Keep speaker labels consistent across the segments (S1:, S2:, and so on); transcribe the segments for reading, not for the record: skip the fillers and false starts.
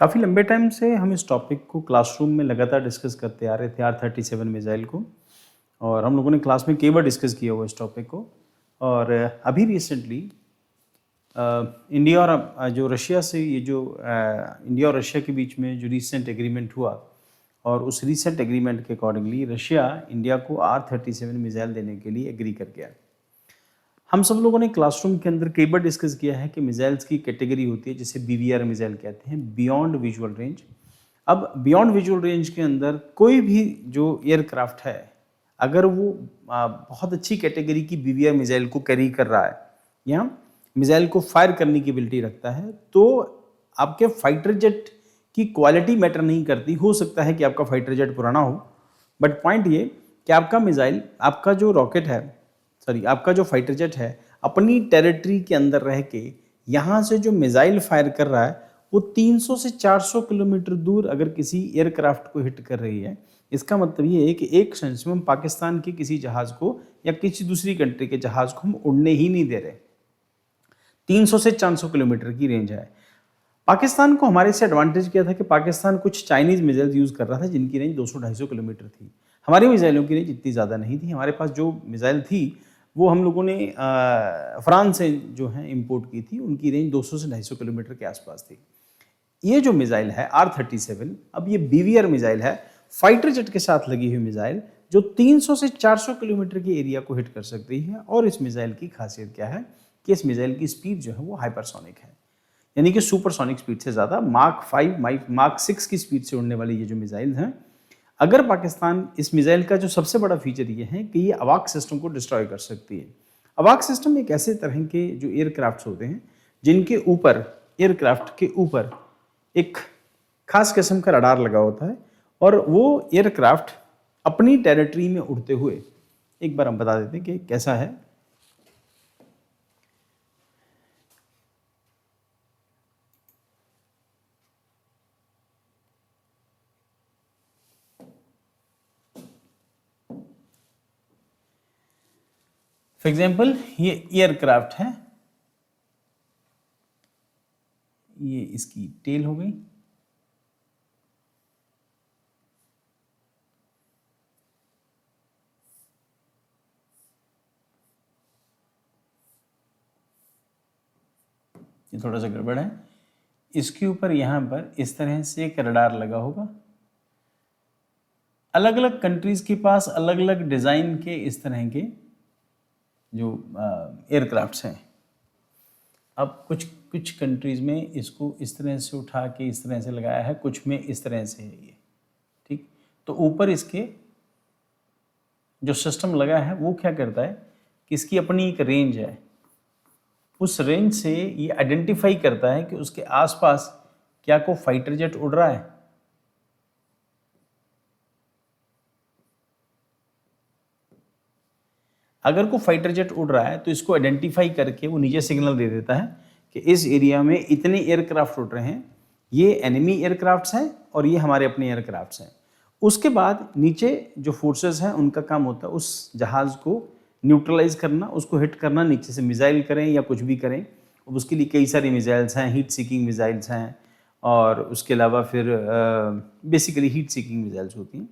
S1: काफ़ी लंबे टाइम से हम इस टॉपिक को क्लासरूम में लगातार डिस्कस करते आ रहे थे R-37 मिसाइल को। और हम लोगों ने क्लास में कई बार डिस्कस किया हुआ इस टॉपिक को। और अभी रिसेंटली इंडिया और जो रशिया से ये जो इंडिया और रशिया के बीच में जो रिसेंट एग्रीमेंट हुआ, और उस रिसेंट एग्रीमेंट के अकॉर्डिंगली रशिया इंडिया को R-37 मिसाइल देने के लिए एग्री कर गया। हम सब लोगों ने क्लासरूम के अंदर कई बार डिस्कस किया है कि मिसाइल्स की कैटेगरी होती है जिसे BVR मिसाइल कहते हैं, बियॉन्ड विजुअल रेंज। अब बियॉन्ड विजुअल रेंज के अंदर कोई भी जो एयरक्राफ्ट है, अगर वो बहुत अच्छी कैटेगरी की BVR मिसाइल को कैरी कर रहा है या मिसाइल को फायर करने की एबिलिटी रखता है, तो आपके फाइटर जेट की क्वालिटी मैटर नहीं करती। हो सकता है कि आपका फाइटर जेट पुराना हो, बट पॉइंट ये कि आपका मिसाइल, आपका जो रॉकेट है, आपका जो फाइटर जेट है, अपनी टेरिटरी के अंदर रह के यहाँ से जो मिसाइल फायर कर रहा है वो 300 से 400 किलोमीटर दूर अगर किसी एयरक्राफ्ट को हिट कर रही है, इसका मतलब ये है कि एक सेंस में हम पाकिस्तान के किसी जहाज़ को या किसी दूसरी कंट्री के जहाज़ को हम उड़ने ही नहीं दे रहे। 300 से 400 किलोमीटर की रेंज है। पाकिस्तान को हमारे से एडवांटेज क्या था कि पाकिस्तान कुछ चाइनीज़ मिसाइल यूज़ कर रहा था जिनकी रेंज 200-250 किलोमीटर थी। हमारी मिसाइलों की रेंज इतनी ज़्यादा नहीं थी। हमारे पास जो मिसाइल थी वो हम लोगों ने फ्रांस से जो है इंपोर्ट की थी, उनकी रेंज 200 से 250 किलोमीटर के आसपास थी। ये जो मिसाइल है R-37, अब ये BVR मिसाइल है, फाइटर जेट के साथ लगी हुई मिसाइल, जो 300 से 400 किलोमीटर के एरिया को हिट कर सकती है। और इस मिसाइल की खासियत क्या है कि इस मिसाइल की स्पीड जो है वो हाइपरसोनिक है, यानी कि सुपरसोनिक स्पीड से ज़्यादा, माक 5 माक 6 की स्पीड से उड़ने वाली ये जो मिसाइल हैं। अगर पाकिस्तान, इस मिसाइल का जो सबसे बड़ा फीचर ये है कि ये अवाक सिस्टम को डिस्ट्रॉय कर सकती है। अवाक सिस्टम एक ऐसे तरह के जो एयरक्राफ्ट होते हैं जिनके ऊपर, एयरक्राफ्ट के ऊपर एक खास किस्म का रडार लगा होता है, और वो एयरक्राफ्ट अपनी टेरिटरी में उड़ते हुए, एक बार हम बता देते हैं कि कैसा है। फॉर एग्जाम्पल ये एयरक्राफ्ट है, ये इसकी टेल हो गई, ये थोड़ा सा गड़बड़ है। इसके ऊपर यहाँ पर इस तरह से एक रडार लगा होगा। अलग अलग कंट्रीज के पास अलग अलग डिज़ाइन के इस तरह के जो एयरक्राफ्ट्स हैं। अब कुछ कंट्रीज़ में इसको इस तरह से उठा के इस तरह से लगाया है, कुछ में इस तरह से है ये, ठीक। तो ऊपर इसके जो सिस्टम लगा है वो क्या करता है कि इसकी अपनी एक रेंज है, उस रेंज से ये आइडेंटिफाई करता है कि उसके आसपास क्या कोई फाइटर जेट उड़ रहा है। अगर कोई फाइटर जेट उड़ रहा है तो इसको आइडेंटिफाई करके वो नीचे सिग्नल दे देता है कि इस एरिया में इतने एयरक्राफ्ट उड़ रहे हैं, ये एनिमी एयरक्राफ्ट्स हैं और ये हमारे अपने एयरक्राफ्ट्स हैं। उसके बाद नीचे जो फोर्सेस हैं उनका काम होता है उस जहाज़ को न्यूट्रलाइज करना, उसको हिट करना, नीचे से मिसाइल करें या कुछ भी करें। उसके लिए कई सारी मिसाइल्स हैं, हीट सीकिंग मिसाइल्स हैं, और उसके अलावा फिर बेसिकली हीट सीकिंग मिसाइल्स होती हैं,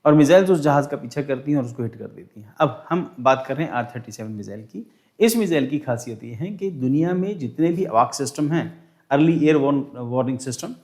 S1: और मिसाइल्स उस जहाज़ का पीछा करती हैं और उसको हिट कर देती हैं। अब हम बात कर रहे हैं R-37 मिसाइल की। इस मिसाइल की खासियत ये है कि दुनिया में जितने भी अवाक सिस्टम हैं, अर्ली एयर वार्निंग सिस्टम,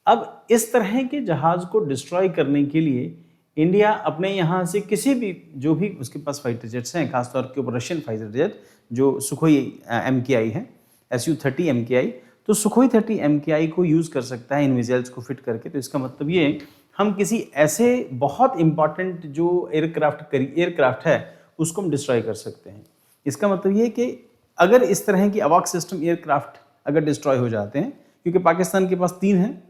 S1: अब इस तरह के जहाज़ को डिस्ट्रॉय करने के लिए इंडिया अपने यहाँ से किसी भी, जो भी उसके पास फाइटर जेट्स हैं, खासतौर के ऊपर रशियन फाइटर जेट जो सुखोई MKI है, Su-30 MKI, तो सुखोई 30 MKI को यूज़ कर सकता है इन मिसाइल्स को फिट करके। तो इसका मतलब ये, हम किसी ऐसे बहुत इंपॉर्टेंट जो एयरक्राफ्ट है उसको हम डिस्ट्रॉय कर सकते हैं। इसका मतलब ये कि अगर इस तरह की अवाक सिस्टम एयरक्राफ्ट अगर डिस्ट्रॉय हो जाते हैं, क्योंकि पाकिस्तान के पास 3 हैं,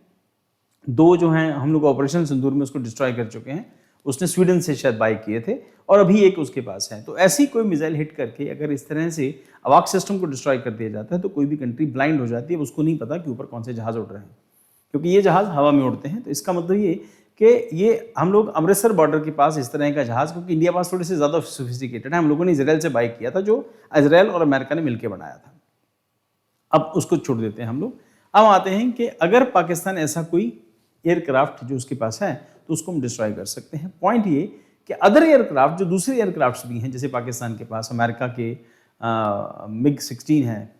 S1: 2 जो हैं हम लोग ऑपरेशन सिंदूर में उसको डिस्ट्रॉय कर चुके हैं, उसने स्वीडन से शायद बाय किए थे, और अभी एक उसके पास है। तो ऐसी कोई मिसाइल हिट करके अगर इस तरह से अवाक सिस्टम को डिस्ट्रॉय कर दिया जाता है तो कोई भी कंट्री ब्लाइंड हो जाती है, उसको नहीं पता कि ऊपर कौन से जहाज़ उड़ रहे हैं, क्योंकि ये जहाज़ हवा में उड़ते हैं। तो इसका मतलब ये कि ये हम लोग अमृतसर बॉर्डर के पास इस तरह का जहाज़, क्योंकि इंडिया पास थोड़े से ज़्यादा सोफिस्टिकेटेड है, हम लोगों ने इजराइल से बाय किया था, जो इजराइल और अमेरिका ने मिलकर बनाया था। अब उसको छोड़ देते हैं हम लोग। अब आते हैं कि अगर पाकिस्तान ऐसा कोई एयरक्राफ्ट जो उसके पास है तो उसको हम डिस्ट्रॉय कर सकते हैं। पॉइंट ये कि अदर एयरक्राफ्ट जो दूसरे एयरक्राफ्ट भी हैं, जैसे पाकिस्तान के पास अमेरिका के मिग 16 है,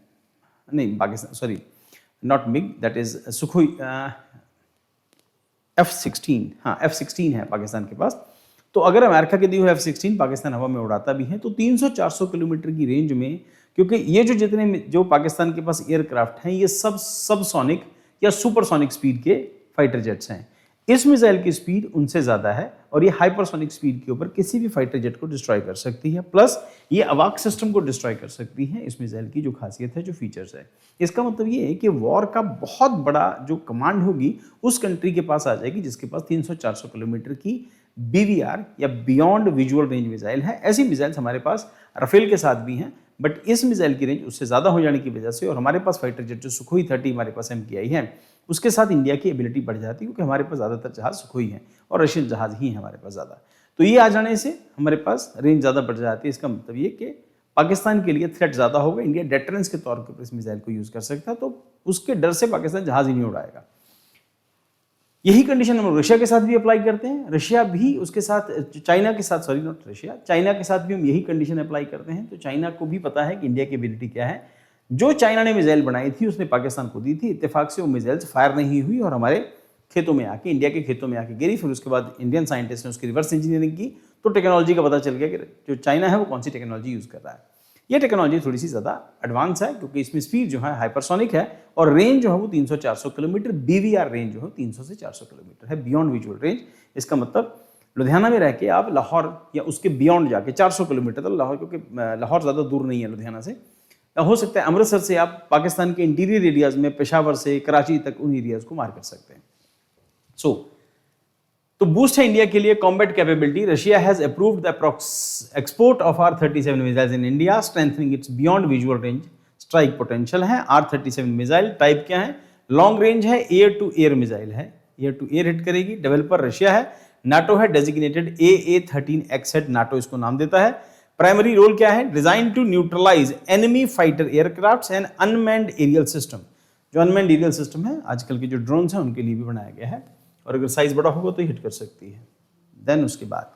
S1: नहीं Pakistan sorry not MiG, that is Sukhoi F-16, हाँ F-16 है पाकिस्तान के पास। तो अगर अमेरिका के दी हुए F-16 पाकिस्तान हवा में उड़ाता भी है तो 300-400 किलोमीटर की रेंज में, क्योंकि ये जो जितने जो पाकिस्तान के पास एयरक्राफ्ट हैं ये सब सबसोनिक या सुपरसोनिक स्पीड के फाइटर जेट्स हैं। इस मिसाइल की स्पीड उनसे ज़्यादा है और ये हाइपरसोनिक स्पीड के ऊपर किसी भी फाइटर जेट को डिस्ट्रॉय कर सकती है, प्लस ये अवाक सिस्टम को डिस्ट्रॉय कर सकती है। इस मिसाइल की जो खासियत है, जो फीचर्स है, इसका मतलब ये है कि वॉर का बहुत बड़ा जो कमांड होगी उस कंट्री के पास आ जाएगी जिसके पास 300-400 किलोमीटर की BVR या बियॉन्ड विजुअल रेंज मिसाइल है। ऐसी मिसाइल्स हमारे पास राफेल के साथ भी हैं, बट इस मिसाइल की रेंज उससे ज़्यादा हो जाने की वजह से और हमारे पास फाइटर जेट जो सुखोई 30 हमारे पास MKI है, उसके साथ इंडिया की एबिलिटी बढ़ जाती है, क्योंकि हमारे पास ज़्यादातर जहाज सुखोई हैं और रशियन जहाज ही हैं हमारे पास ज़्यादा। तो ये आ जाने से हमारे पास रेंज ज़्यादा बढ़ जाती है। इसका मतलब ये कि पाकिस्तान के लिए थ्रेट ज़्यादा होगा, इंडिया डेटरेंस के तौर पर इस मिसाइल को यूज़ कर सकता है, तो उसके डर से पाकिस्तान जहाज ही नहीं उड़ाएगा। यही कंडीशन हम रशिया के साथ भी अप्लाई करते हैं। रशिया भी उसके साथ, चाइना के साथ, सॉरी नॉट रशिया, चाइना के साथ भी हम यही कंडीशन अप्लाई करते हैं। तो चाइना को भी पता है कि इंडिया की एबिलिटी क्या है। जो चाइना ने मिसाइल बनाई थी उसने पाकिस्तान को दी थी, इत्तेफाक से वो मिसाइल्स फायर नहीं हुई और हमारे खेतों में आके, इंडिया के खेतों में आके गिरी। फिर उसके बाद इंडियन साइंटिस्ट ने उसकी रिवर्स इंजीनियरिंग की तो टेक्नोलॉजी का पता चल गया कि जो चाइना है वो कौन सी टेक्नोलॉजी यूज़ कर रहा है। ये टेक्नोलॉजी थोड़ी सी ज़्यादा एडवांस है, क्योंकि इसमें स्पीड जो है हाइपरसोनिक है और रेंज जो है वो 300-400 किलोमीटर, BVR रेंज जो है 300 से 400 किलोमीटर है, बियॉन्ड विजुअल रेंज। इसका मतलब लुधियाना में रह के आप लाहौर या उसके बियॉन्ड जाके 400 किलोमीटर तक लाहौर, क्योंकि लाहौर ज़्यादा दूर नहीं है लुधियाना से, हो सकता है अमृतसर से आप पाकिस्तान के इंटीरियर एरियाज में, पेशावर से कराची तक उन एरियाज को मार कर सकते हैं। तो बूस्ट है इंडिया के लिए combat capability. Russia has approved the export of R-37 missiles in India, strengthening it's beyond visual range strike potential है। R-37 मिसाइल टाइप क्या है? लॉन्ग रेंज है, एयर टू एयर मिसाइल है, एयर टू एयर हिट करेगी। Developer Russia है, NATO है, designated AA-13X है, NATO इसको नाम देता है। प्राइमरी रोल क्या है? Design to neutralize enemy fighter aircraft and unmanned aerial system. जो अनमैन्ड एरियल सिस्टम है आजकल के जो ड्रोन्स हैं उनके लिए भी बनाया गया है, और अगर साइज बड़ा होगा तो हिट कर सकती है। देन उसके बाद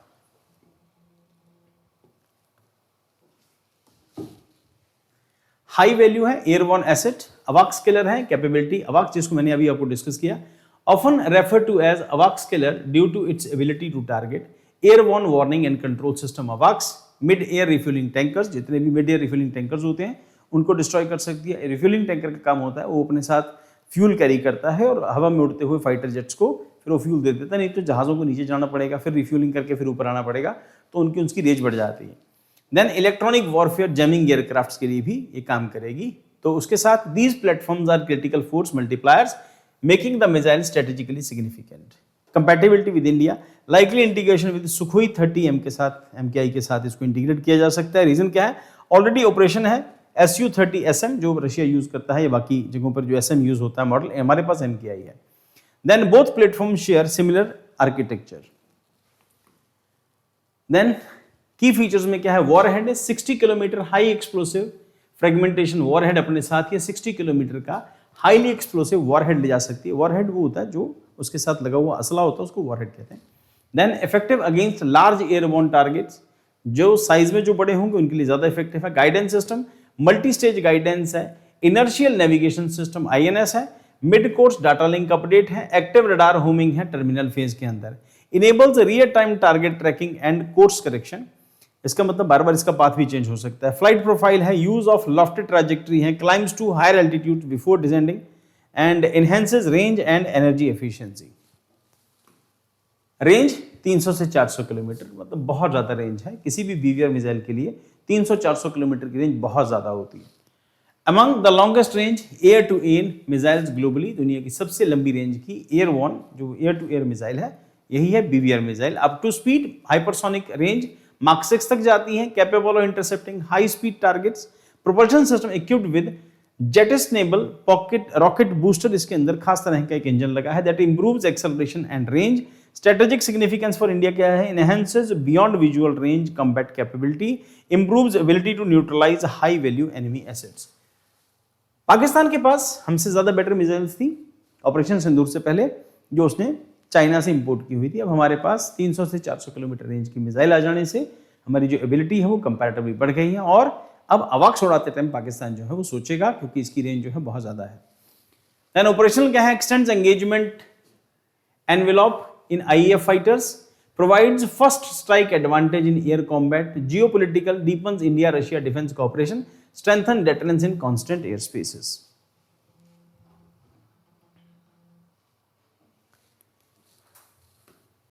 S1: हाई वैल्यू है, एयरबॉर्न एसेट, अवाक स्केलर है, कैपेबिलिटी अवाक, जिसको मैंने अभी आपको डिस्कस किया, ऑफन रेफर टू एज अवाक scaler due to its ability to target airborne warning and control system. अवाक्स मिड एयर रिफ्यूलिंग टैंकर्स, जितने भी मिड एयर रिफ्यूलिंग टैंकर्स होते हैं उनको डिस्ट्रॉय कर सकती है। रिफ्यूलिंग टैंकर का काम होता है वो अपने साथ फ्यूल कैरी करता है और हवा में उड़ते हुए फाइटर जेट्स को फिर वो फ्यूल दे देता है, नहीं तो जहाज़ों को नीचे जाना पड़ेगा, फिर रिफ्यूलिंग करके फिर ऊपर आना पड़ेगा, तो उसकी रेंज बढ़ जाती है। Then electronic warfare jamming aircrafts के लिए भी ये काम करेगी। तो उसके साथ these platforms are critical force multipliers making the missile strategically significant. Compatibility with India, likely integration with Sukhoi 30M के साथ, MKI के साथ इसको इंटीग्रेट किया जा सकता है। रीजन क्या है? ऑलरेडी ऑपरेशन है Su-30SM जो रशिया यूज करता है, या बाकी जगहों पर जो SM यूज होता है मॉडल, हमारे पास MKI है। Then both platform share similar architecture. Then key features में क्या है? वॉरहेड है 60 kilometre high explosive fragmentation warhead अपने साथ, या 60 किलोमीटर का हाईली एक्सप्लोसिव वॉरहेड ले जा सकती है। वॉरहेड वो होता है जो उसके साथ लगा हुआ असला होता है, उसको वॉरहेड कहते हैं। Then effective against large airborne targets, जो साइज में जो बड़े होंगे उनके लिए ज्यादा इफेक्टिव है। Guidance system multi stage guidance है, इनर्शियल नेविगेशन सिस्टम INS है, mid course data link update है, एक्टिव रडार होमिंग है टर्मिनल फेज के अंदर, enables real time target tracking and course correction. इसका मतलब बार बार इसका पाथ भी चेंज हो सकता है। फ्लाइट प्रोफाइल है, यूज ऑफ लॉफ्टेड ट्रैजेक्टरी है, climbs to higher altitude before descending and enhances range and energy efficiency. Range 300 से 400 किलोमीटर, मतलब बहुत ज्यादा रेंज है किसी भी BVR मिसाइल के लिए। 300-400 किलोमीटर की रेंज बहुत ज्यादा होती है। Among the longest range air to air missiles globally, दुनिया की सबसे लंबी रेंज की एयरबॉर्न जो एयर टू एयर मिसाइल है यही है BVR missile. Up to speed hypersonic range Mach 6 तक जाती है, capable of intercepting high speed targets. Propulsion system equipped with jettisonable pocket rocket booster, इसके अंदर खास तरह का एक इंजन लगा है that improves acceleration and range. Strategic significance for India क्या है? Enhances beyond visual range combat capability, improves ability to neutralize high value enemy assets. Pakistan के पास हमसे ज़्यादा बेटर मिसाइल्स थी ऑपरेशन सिंदूर से पहले, जो उसने चाइना से इंपोर्ट की हुई थी। अब हमारे पास 300 से 400 किलोमीटर रेंज की मिसाइल आ जाने से हमारी जो एबिलिटी है वो कंपैरेटिवली बढ़ गई है, और अब अवाक्स उड़ाते टाइम पाकिस्तान जो है वो सोचेगा, क्योंकि इसकी रेंज जो है बहुत ज़्यादा है। देन ऑपरेशनल क्या है? Extends engagement envelope in IAF fighters, provides first strike advantage in air combat, geopolitical, deepens India-Russia defense cooperation, strengthen deterrence in constant airspaces.